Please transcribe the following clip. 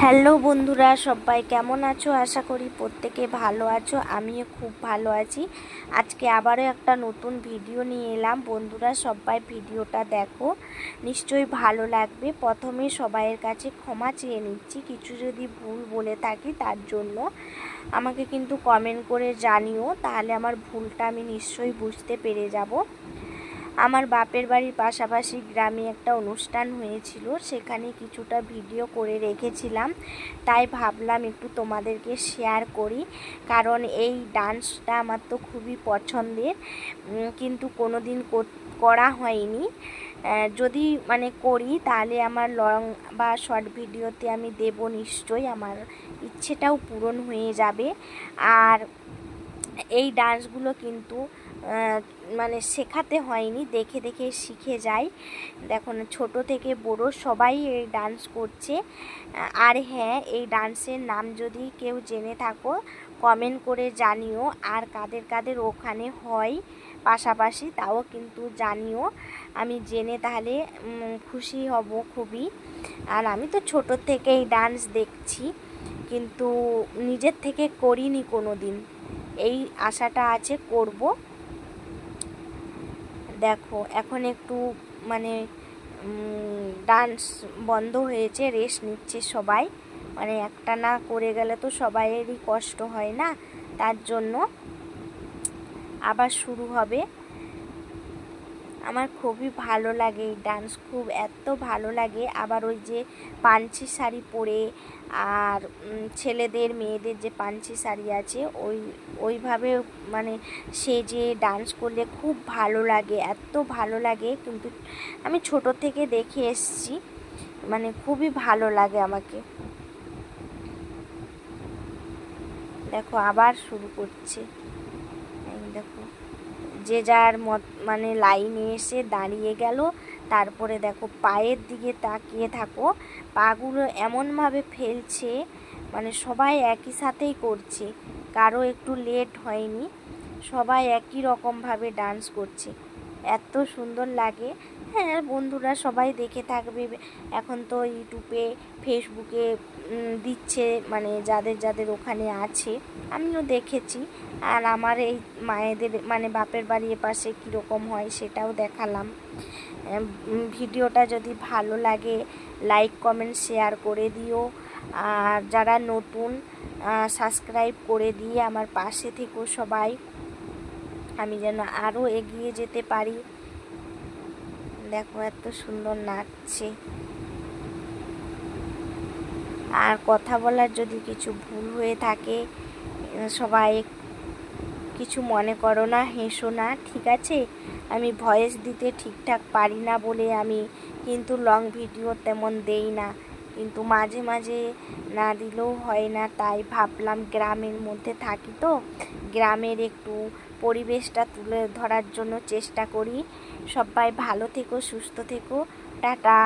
Hello বন্ধুরা, সবাই কেমন আছো? আশা করি প্রত্যেকে ভালো আছো। আমিও খুব ভালো আছি। আজকে আবারও একটা নতুন ভিডিও নিয়ে এলাম। বন্ধুরা, সবাই ভিডিওটা দেখো, নিশ্চয়ই ভালো লাগবে। প্রথমে সবাইয়ের কাছে ক্ষমা চেয়ে নিচ্ছি, কিছু যদি ভুল বলে থাকি তার জন্য। আমাকে কিন্তু কমেন্ট করে জানিও, তাহলে আমার ভুলটা আমি নিশ্চয়ই বুঝতে পেরে যাব। আমার বাপের বাড়ির পাশাপাশি গ্রামে একটা অনুষ্ঠান হয়েছিল, সেখানে কিছুটা ভিডিও করে রেখেছিলাম, তাই ভাবলাম একটু তোমাদেরকে শেয়ার করি। কারণ এই ডান্সটা আমার তো খুবই পছন্দের, কিন্তু কোনো দিন করা হয়নি। যদি করি তাহলে আমার লং বা শর্ট ভিডিওতে আমি দেব, নিশ্চয়ই আমার ইচ্ছেটাও পূরণ হয়ে যাবে। আর এই ডান্সগুলো কিন্তু শেখাতে হয়নি, দেখে দেখে শিখে যাই। দেখুন, ছোট থেকে বড় সবাই এই ডান্স করছে। আর হ্যাঁ, এই ডান্সের নাম যদি কেউ জেনে থাকো কমেন্ট করে জানিও। আর কাদের কাদের ওখানে হয় পাশাপাশি তাও কিন্তু জানিও, আমি জেনে তাহলে খুশি হব খুবই। আর আমি তো ছোট থেকে এই ডান্স দেখছি, কিন্তু নিজের থেকে করিনি কোনো দিন। এই আশাটা আছে, করব। দেখো, এখন একটু ডান্স বন্ধ হয়েছে, রেস্ট নিচ্ছে সবাই। একটা না করে গেলে তো সবাইয়েরই কষ্ট হয় না, তার জন্য আবার শুরু হবে। আমার খুবই ভালো লাগে এই ডান্স, খুব এত ভালো লাগে। আবার ওই যে পাঞ্চি শাড়ি পরে, আর ছেলেদের মেয়েদের যে পাঞ্চি শাড়ি আছে ওইভাবে সেজে ডান্স করলে খুব ভালো লাগে, এত ভালো লাগে। কিন্তু আমি ছোট থেকে দেখে এসেছি, খুবই ভালো লাগে আমাকে। দেখো, আবার শুরু করছে। দেখো, যে যার মত লাইনে এসে দাঁড়িয়ে গেল। তারপরে দেখো, পায়ের দিকে তাকিয়ে থাকো, পাগুলো এমনভাবে ফেলছে, সবাই একই সাথেই করছে, কারো একটু লেট হয়নি, সবাই একই রকমভাবে ডান্স করছে, এত সুন্দর লাগে। হ্যাঁ বন্ধুরা, সবাই দেখে থাকবে, এখন তো ইউটিউবে ফেসবুকে দিচ্ছে, যাদের যাদের ওখানে আছে, আমিও দেখেছি। আর আমার এই মায়েদের বাপের বাড়ির পাশে কীরকম হয় সেটাও দেখালাম। ভিডিওটা যদি ভালো লাগে লাইক কমেন্ট শেয়ার করে দিও। আর যারা নতুন, সাবস্ক্রাইব করে দিয়ে আমার পাশে থেকো সবাই, আমি যেন আরও এগিয়ে যেতে পারি। দেখো, এত সুন্দর নাচছে। আর কথা বলার যদি কিছু ভুল হয়ে থাকে সবাই কিছু মনে করো না, হেসো না, ঠিক আছে? আমি ভয়েস দিতে ঠিকঠাক পারি না বলে আমি কিন্তু লং ভিডিও তেমন দেই না, কিন্তু মাঝে মাঝে না দিলেও হয় না। তাই ভাবলাম, গ্রামের মধ্যে থাকি তো, গ্রামের একটু পরিবেশটা তুলে ধরার জন্য চেষ্টা করি। সবাই ভালো থেকো, সুস্থ থেকো, টাটা।